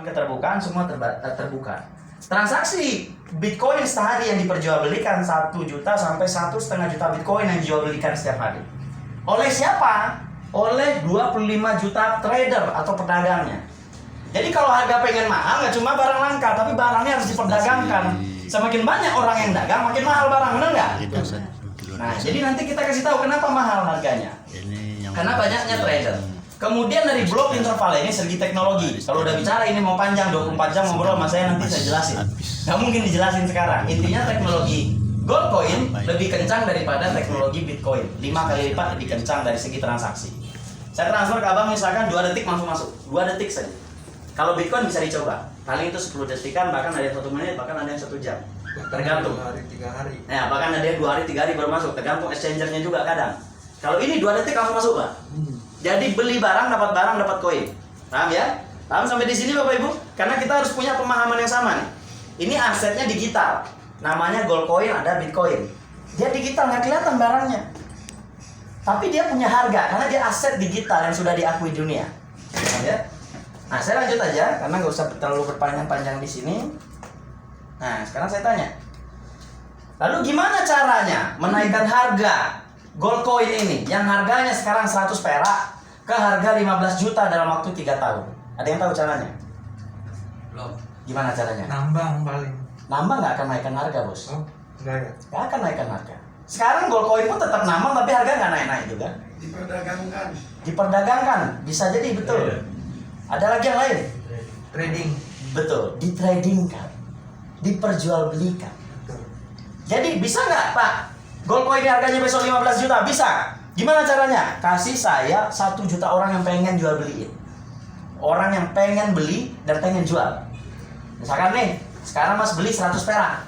keterbukaan semua terbuka. Transaksi Bitcoin sehari yang diperjualbelikan 1 juta sampai 1,5 juta Bitcoin yang dijualbelikan setiap hari. Oleh siapa? Oleh 25 juta trader atau pedagangnya. Jadi kalau harga pengen mahal nggak cuma barang langka, tapi barangnya harus diperdagangkan. Semakin banyak orang yang dagang, makin mahal barang, benar nggak? Nah, jadi nanti kita kasih tahu kenapa mahal harganya. Karena banyaknya trader. Kemudian dari blok interval ini segi teknologi. Kalau udah bicara ini mau panjang 24 jam ngobrol sama saya nanti saya jelasin. Nggak mungkin dijelasin sekarang. Intinya teknologi Goldcoin lebih kencang daripada teknologi Bitcoin. 5 kali lipat lebih kencang dari segi transaksi. Saya transfer ke abang misalkan 2 detik langsung masuk. 2 detik saja. Kalau Bitcoin bisa dicoba. Paling itu 10 detikan, bahkan ada yang 1 menit, bahkan ada yang 1 jam. Tergantung. 2 hari, 3 hari. Nah, bahkan ada yang 2 hari, 3 hari baru masuk. Tergantung exchangernya juga kadang. Kalau ini 2 detik langsung masuk, Pak. Jadi beli barang, dapat koin. Paham ya? Paham sampai di sini Bapak Ibu? Karena kita harus punya pemahaman yang sama nih. Ini asetnya digital. Namanya Goldcoin, ada Bitcoin. Dia digital, nggak kelihatan barangnya. Tapi dia punya harga karena dia aset digital yang sudah diakui dunia. Paham ya? Nah, saya lanjut aja karena nggak usah terlalu berpanjang-panjang di sini. Nah, sekarang saya tanya. Lalu gimana caranya menaikkan harga Goldcoin ini yang harganya sekarang 100 perak ke harga 15 juta dalam waktu 3 tahun? Ada yang tahu caranya? Belum. Gimana caranya? Nambang paling. Nambang nggak akan naikkan harga, Bos. Oh, enggak ya? Nggak akan naikkan harga. Sekarang Goldcoin pun tetap nambang tapi harga nggak naik-naik juga. Diperdagangkan. Diperdagangkan, bisa jadi betul. Ada lagi yang lain? Trading. Betul, ditradingkan, diperjualbelikan. Betul. Jadi bisa nggak Pak? Goldcoin ini harganya besok 15 juta, bisa. Gimana caranya? Kasih saya 1 juta orang yang pengen jual beliin. Orang yang pengen beli dan pengen jual. Misalkan nih, sekarang Mas beli 100 perak.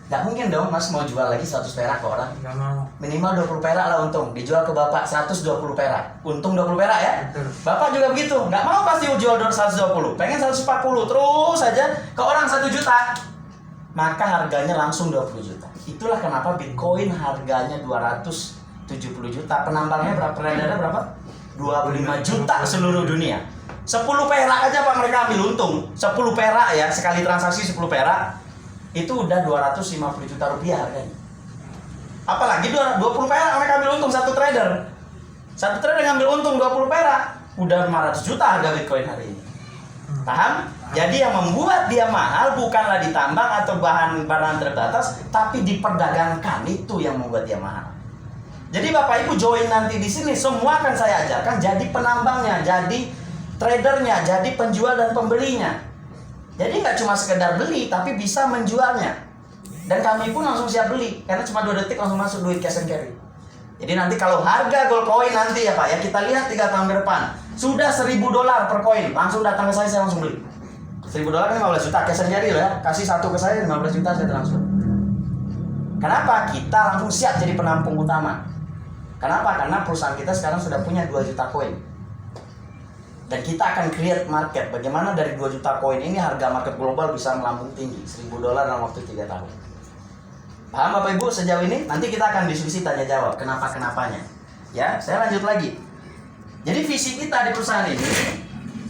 Nggak mungkin dong Mas mau jual lagi 100 perak ke orang. Nggak mau. Minimal 20 perak lah untung. Dijual ke Bapak 120 perak. Untung 20 perak ya. Betul. Bapak juga begitu. Nggak mau pasti jual 120. Pengen 140. Terus saja ke orang 1 juta. Maka harganya langsung 20 juta. Itulah kenapa Bitcoin harganya 270 juta. Penambangnya berapa? Peredarnya berapa? 25 juta seluruh dunia. 10 perak aja Pak mereka ambil untung. 10 perak ya, sekali transaksi 10 perak. Itu udah 250 juta rupiah harganya. Apalagi 20 perak mereka ambil untung satu trader. Satu trader ngambil untung 20 perak. Udah 500 juta harga Bitcoin hari ini. Paham? Jadi yang membuat dia mahal bukanlah ditambang atau bahan terbatas, tapi diperdagangkan, itu yang membuat dia mahal. Jadi Bapak Ibu join nanti di sini, semua akan saya ajarkan jadi penambangnya, jadi tradernya, jadi penjual dan pembelinya. Jadi nggak cuma sekedar beli, tapi bisa menjualnya. Dan kami pun langsung siap beli, karena cuma 2 detik langsung masuk duit cash and carry. Jadi nanti kalau harga Goldcoin nanti ya Pak, ya kita lihat 3 tahun ke depan, sudah $1.000 per koin, langsung datang ke saya langsung beli. $1.000 kan 15 juta, cash and carry ya, kasih 1 ke saya 15 juta saya transfer. Kenapa? Kita langsung siap jadi penampung utama. Kenapa? Karena perusahaan kita sekarang sudah punya 2 juta koin. Dan kita akan create market. Bagaimana dari 2 juta koin ini harga market global bisa melambung tinggi, $1.000 dalam waktu 3 tahun. Paham Bapak Ibu sejauh ini? Nanti kita akan diskusi tanya jawab kenapa-kenapanya. Ya, saya lanjut lagi. Jadi visi kita di perusahaan ini,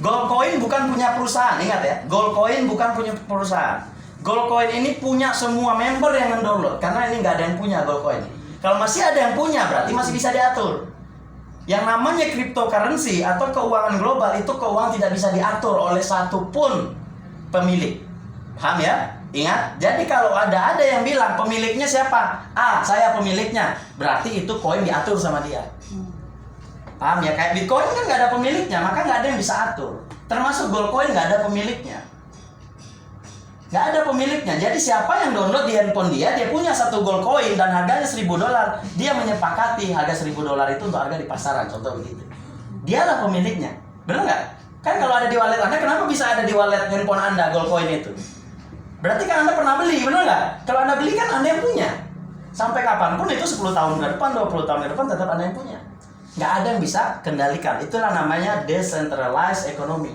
Goldcoin bukan punya perusahaan, ingat ya. Goldcoin bukan punya perusahaan. Goldcoin ini punya semua member yang mendownload, karena ini nggak ada yang punya Goldcoin. Kalau masih ada yang punya, berarti masih bisa diatur. Yang namanya cryptocurrency atau keuangan global itu keuangan tidak bisa diatur oleh satupun pemilik. Paham ya? Ingat, jadi kalau ada yang bilang pemiliknya siapa? Saya pemiliknya. Berarti itu koin diatur sama dia. Paham ya? Kayak Bitcoin kan nggak ada pemiliknya, maka nggak ada yang bisa atur. Termasuk Goldcoin nggak ada pemiliknya. Nggak ada pemiliknya. Jadi siapa yang download di handphone dia punya 1 Goldcoin dan harganya $1.000. Dia menyepakati harga $1.000 itu untuk harga di pasaran, contoh begitu. Dialah pemiliknya. Benar nggak? Kan kalau ada di wallet Anda, kenapa bisa ada di wallet handphone Anda Goldcoin itu? Berarti kan Anda pernah beli, benar nggak? Kalau Anda beli kan Anda yang punya. Sampai kapanpun itu 10 tahun ke depan, 20 tahun ke depan tetap Anda yang punya. Nggak ada yang bisa kendalikan. Itulah namanya decentralized economy.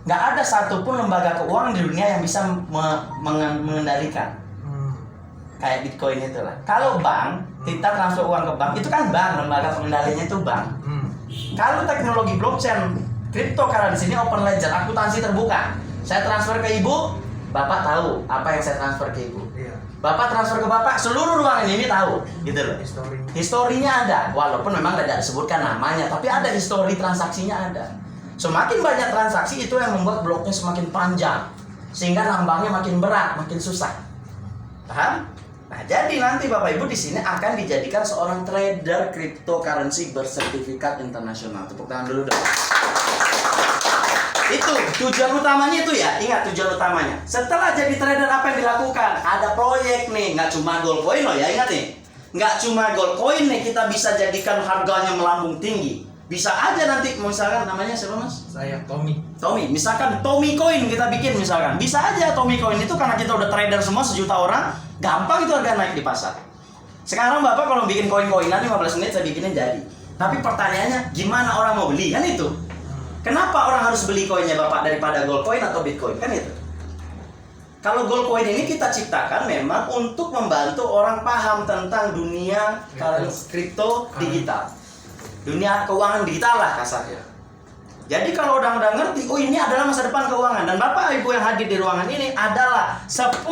Nggak ada satupun lembaga keuangan di dunia yang bisa mengendalikan. Kayak Bitcoin itulah. Kalau bank, kita transfer uang ke bank, itu kan bank, lembaga pengendalinya itu bank. Kalau teknologi blockchain, cryptocurrency ini open ledger, akuntansi terbuka. Saya transfer ke ibu, bapak tahu apa yang saya transfer ke ibu. Iya. Bapak transfer ke bapak, seluruh ruangan ini tahu, gitu loh. History. Historinya ada, walaupun memang tidak disebutkan namanya, tapi ada histori transaksinya ada. Semakin banyak transaksi itu yang membuat bloknya semakin panjang, sehingga nambangnya makin berat, makin susah. Paham? Nah, jadi nanti Bapak Ibu di sini akan dijadikan seorang trader cryptocurrency bersertifikat internasional. Tepuk tangan dulu dong. Itu tujuan utamanya itu ya. Ingat tujuan utamanya. Setelah jadi trader apa yang dilakukan? Ada proyek nih, nggak cuma gold coin loh ya, ingat nih. Nggak cuma gold coin nih kita bisa jadikan harganya melambung tinggi. Bisa aja nanti misalkan namanya siapa Mas? Saya Tommy. Tommy, misalkan Tommy Coin kita bikin misalkan. Bisa aja Tommy Coin itu karena kita udah trader semua 1 juta orang, gampang itu harga naik di pasar. Sekarang Bapak kalau bikin koin-koinan 15 menit saya bikinin jadi. Tapi pertanyaannya gimana orang mau beli? Kan itu. Kenapa orang harus beli koinnya Bapak daripada gold coin atau Bitcoin? Kan itu. Kalau gold coin ini kita ciptakan memang untuk membantu orang paham tentang dunia kripto digital. Dunia keuangan digital lah kasarnya. Jadi kalau udah ngerti, oh ini adalah masa depan keuangan. Dan Bapak Ibu yang hadir di ruangan ini adalah 10%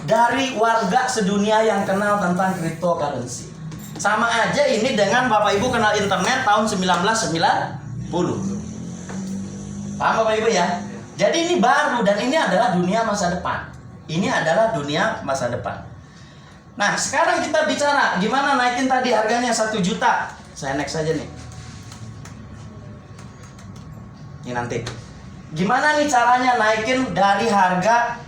dari warga sedunia yang kenal tentang cryptocurrency. Sama aja ini dengan Bapak Ibu kenal internet tahun 1990. Paham Bapak Ibu ya? Jadi ini baru dan ini adalah dunia masa depan. Ini adalah dunia masa depan. Nah sekarang kita bicara gimana naikin tadi harganya 1 juta. Saya next saja nih. Ini nanti. Gimana nih caranya naikin dari harga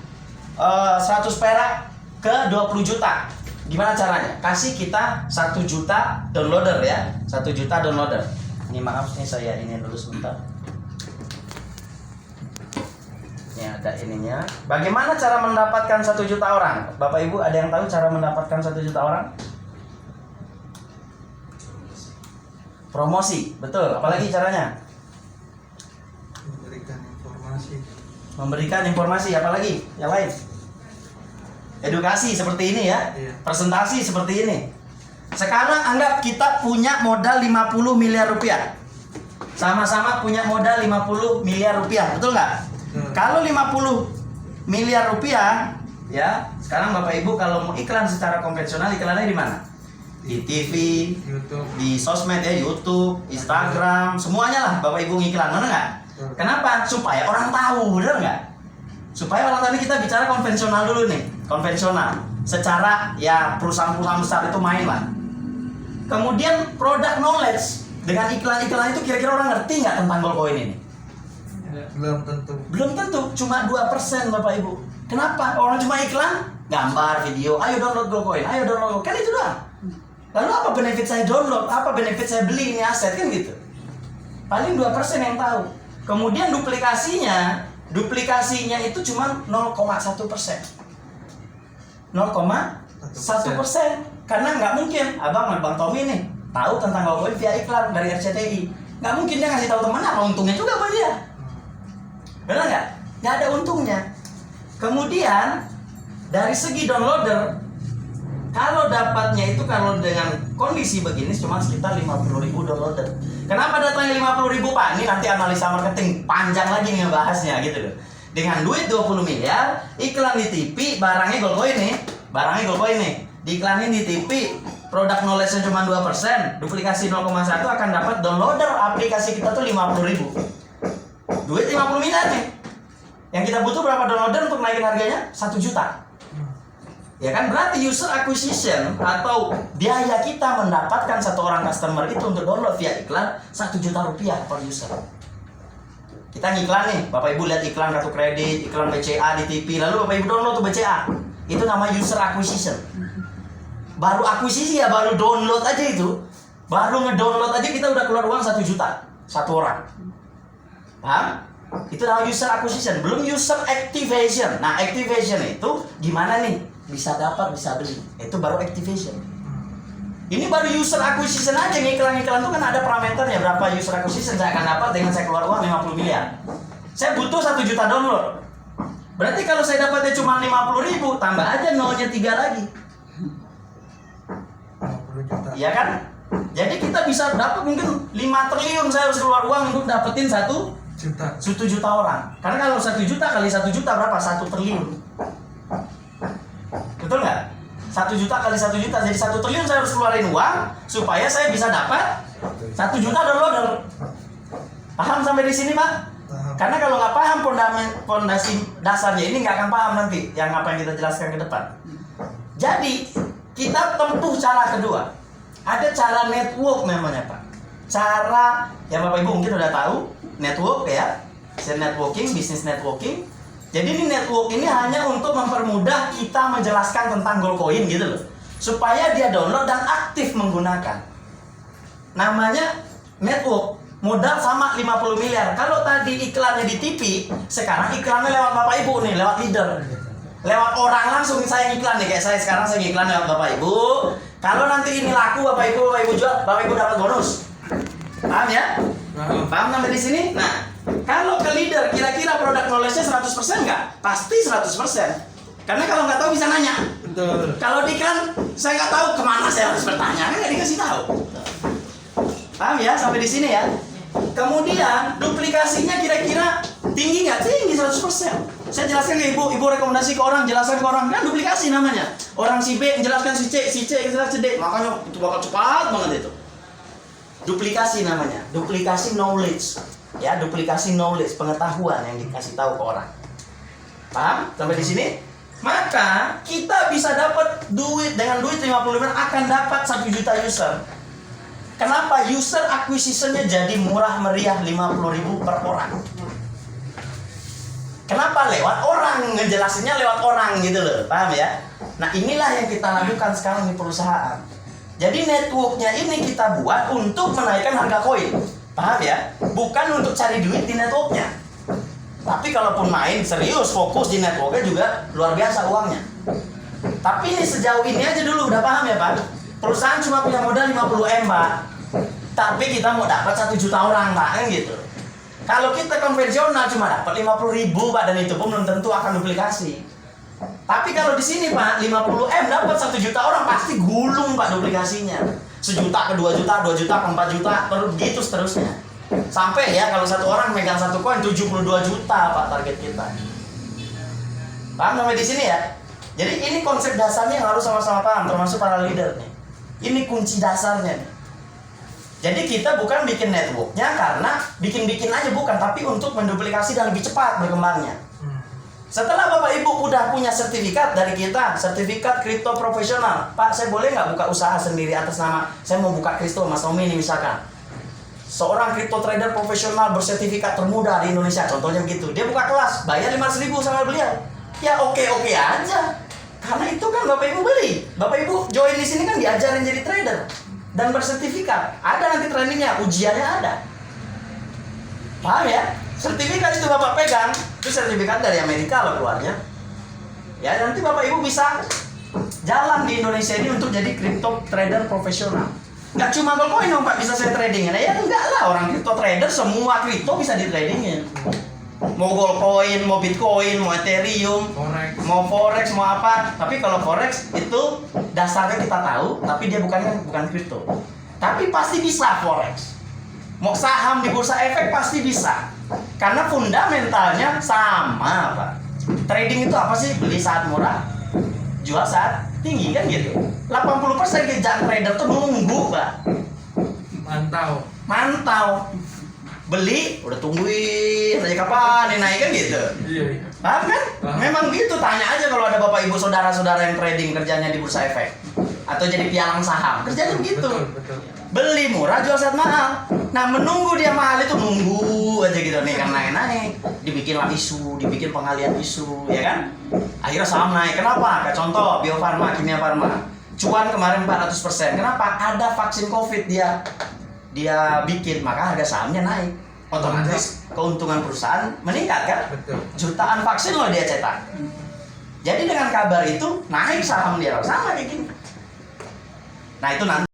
100 perak ke 20 juta? Gimana caranya? Kasih kita 1 juta downloader ya. 1 juta downloader. Ini maaf nih saya ini dulu sebentar. Ini ada ininya. Bagaimana cara mendapatkan 1 juta orang? Bapak Ibu ada yang tahu cara mendapatkan 1 juta orang? Promosi, betul. Apalagi caranya? Memberikan informasi. Memberikan informasi, apalagi? Yang lain? Edukasi seperti ini ya. Iya. Presentasi seperti ini. Sekarang anggap kita punya modal 50 miliar rupiah. Sama-sama punya modal 50 miliar rupiah, betul nggak? Kalau 50 miliar rupiah, ya, sekarang Bapak Ibu kalau mau iklan secara konvensional, iklannya di mana? Di TV, YouTube. di sosmed ya, YouTube, Instagram, semuanya lah Bapak Ibu ngiklan, mana nggak? Kenapa? Supaya orang tahu, bener nggak? Supaya orang tadi kita bicara konvensional dulu nih, konvensional. Secara ya perusahaan-perusahaan besar itu main lah. Kemudian product knowledge dengan iklan-iklan itu kira-kira orang ngerti nggak tentang gold coin ini? Belum tentu. Belum tentu, cuma 2% Bapak Ibu. Kenapa? Orang cuma iklan, gambar, video, ayo download gold coin, ayo download, kan itu doang. Lalu apa benefit saya download? Apa benefit saya beli ini aset? Kan gitu. Paling 2% yang tahu. Kemudian duplikasinya itu cuma 0,1%. 0,1%. Karena nggak mungkin Bang Tommy nih tahu tentang gold coin via iklan dari RCTI. Nggak mungkin dia ngasih tahu temannya, apa untungnya juga buat dia? Benar nggak? Nggak ada untungnya. Kemudian dari segi downloader, kalau dapatnya itu kalau dengan kondisi begini cuma sekitar 50.000 downloader. Kenapa datangnya 50.000 Pak? Ini nanti analisa marketing panjang lagi nih ngebahasnya gitu loh. Dengan duit 20 miliar, iklan di TV, barangnya gold coin nih. Barangnya gold coin nih. Diiklanin di TV, produk knowledge-nya cuma 2%, duplikasi 0,1 akan dapat downloader aplikasi kita tuh 50.000. Duit 50 miliar nih. Yang kita butuh berapa downloader untuk naikin harganya? 1 juta. Ya kan berarti user acquisition atau biaya kita mendapatkan satu orang customer itu untuk download via iklan 1 juta rupiah per user. Kita ngiklan nih, Bapak Ibu lihat iklan kartu kredit, iklan BCA di TV, lalu Bapak Ibu download tuh BCA. Itu nama user acquisition. Baru akuisisi ya, baru download aja itu. Baru ngedownload aja kita udah keluar uang 1 juta satu orang. Paham? Itu namanya user acquisition, belum user activation. Nah, activation itu gimana nih? Bisa dapat, bisa beli. Itu baru activation. Ini baru user acquisition aja. Iklan-iklan itu kan ada parameternya. Berapa user acquisition saya akan dapat dengan saya keluar uang 50 miliar. Saya butuh 1 juta download. Berarti kalau saya dapatnya cuma 50.000, tambah aja nolnya 3 lagi. 50 juta. Iya kan? Jadi kita bisa dapat mungkin 5 triliun saya harus keluar uang untuk dapetin 1 juta. 1 juta orang. Karena kalau 1 juta kali 1 juta berapa? 1 triliun. Betul nggak? 1 juta kali 1 juta jadi 1 triliun, saya harus keluarin uang supaya saya bisa dapat 1 juta downloader. Paham sampai di sini, Pak? Paham. Karena kalau nggak paham fondasi dasarnya ini nggak akan paham nanti yang apa yang kita jelaskan ke depan. Jadi kita tempuh cara kedua. Ada cara network namanya, Pak. Cara yang Bapak Ibu mungkin udah tahu network ya, share networking, bisnis networking. Jadi ini network ini hanya untuk mempermudah kita menjelaskan tentang Goldcoin gitu loh, supaya dia download dan aktif menggunakan. Namanya network. Modal sama 50 miliar. Kalau tadi iklannya di TV, sekarang iklannya lewat Bapak Ibu nih, lewat leader. Lewat orang langsung saya iklan nih, kayak saya sekarang saya iklan lewat Bapak Ibu. Kalau nanti ini laku Bapak Ibu jual, Bapak Ibu dapat bonus. Paham ya? Paham sampai di sini? Nah, kalau ke leader kira-kira produk knowledge-nya 100% nggak? Pasti 100%. Karena kalau nggak tahu bisa nanya. Betul. Kalau di iklan saya nggak tahu kemana saya harus bertanya, kan nggak dikasih tahu. Paham ya sampai di sini ya? Kemudian duplikasinya kira-kira tinggi nggak? Tinggi 100%. Saya jelaskan ke ibu rekomendasi ke orang, jelaskan ke orang, kan duplikasi namanya. Orang si B menjelaskan si C menjelaskan si D, makanya itu bakal cepat banget itu. Duplikasi namanya, duplikasi knowledge, ya duplikasi knowledge, pengetahuan yang dikasih tahu ke orang. Paham sampai di sini? Maka kita bisa dapat duit dengan duit 50 miliar akan dapat 1 juta user. Kenapa user acquisition-nya jadi murah meriah 50.000 per orang? Kenapa? Lewat orang, ngejelasinnya lewat orang gitu loh, paham ya? Nah inilah yang kita lakukan sekarang di perusahaan. Jadi networknya ini kita buat untuk menaikkan harga koin, paham ya? Bukan untuk cari duit di networknya. Tapi kalaupun main serius, fokus di networknya juga luar biasa uangnya. Tapi ini sejauh ini aja dulu, udah paham ya Pak? Perusahaan cuma punya modal 50M Pak, tapi kita mau dapat 1 juta orang Pak, kan gitu. Kalau kita konvensional cuma dapat 50.000 Pak, dan itu pun belum tentu akan duplikasi. Tapi kalau di sini Pak, 50M dapat 1 juta orang pasti gulung Pak duplikasinya. 1 juta ke 2 juta, 2 juta ke 4 juta, terus gitu seterusnya. Sampai ya kalau satu orang megang satu koin 72 juta Pak target kita. Paham sampai di sini ya? Jadi ini konsep dasarnya yang harus sama-sama paham, termasuk para leader nih. Ini kunci dasarnya nih. Jadi kita bukan bikin networknya karena bikin-bikin aja, bukan, tapi untuk menduplikasi dan lebih cepat berkembangnya. Setelah Bapak Ibu udah punya sertifikat dari kita, sertifikat kripto profesional, Pak saya boleh nggak buka usaha sendiri atas nama, saya mau buka kripto, Mas Tommy ini misalkan. Seorang kripto trader profesional bersertifikat termuda di Indonesia, contohnya begitu. Dia buka kelas, bayar 500.000 sama beliau. Ya oke-oke aja. Karena itu kan Bapak Ibu beli. Bapak Ibu join di sini kan diajarin jadi trader dan bersertifikat. Ada nanti trainingnya, ujiannya ada. Paham ya? Sertifikat itu Bapak pegang, itu sertifikat dari Amerika loh keluarnya. Ya nanti Bapak Ibu bisa jalan di Indonesia ini untuk jadi kripto trader profesional. Nggak cuma Goldcoin dong Pak bisa saya tradingin. Ya enggak lah, orang kripto trader semua kripto bisa di tradingin. Mau Goldcoin, mau Bitcoin, mau Ethereum, mau Forex, mau apa. Tapi kalau Forex itu dasarnya kita tahu, tapi dia bukan kripto. Tapi pasti bisa Forex. Mau saham di bursa efek pasti bisa. Karena fundamentalnya sama Pak. Trading itu apa sih? Beli saat murah, jual saat tinggi kan gitu. 80% kerjaan trader tuh nunggu Pak. Mantau. Beli, udah tungguin aja kapan nih naik kan gitu. Iya. Paham kan? Memang gitu, tanya aja kalau ada Bapak Ibu saudara-saudara yang trading kerjanya di bursa efek atau jadi pialang saham, kerjanya begitu. Betul. Beli murah, jual saat mahal. Nah menunggu dia mahal itu nunggu aja gitu nih, kan naik, dibikinlah isu, dibikin pengalian isu, ya kan? Akhirnya saham naik. Kenapa? Kayak contoh Bio Farma, Kimia Farma, cuan kemarin 400%. Kenapa? Ada vaksin COVID dia bikin, maka harga sahamnya naik. Otomatis keuntungan perusahaan meningkat kan? Betul. Jutaan vaksin loh dia cetak. Jadi dengan kabar itu naik saham dia sama kayak gini. Nah itu nanti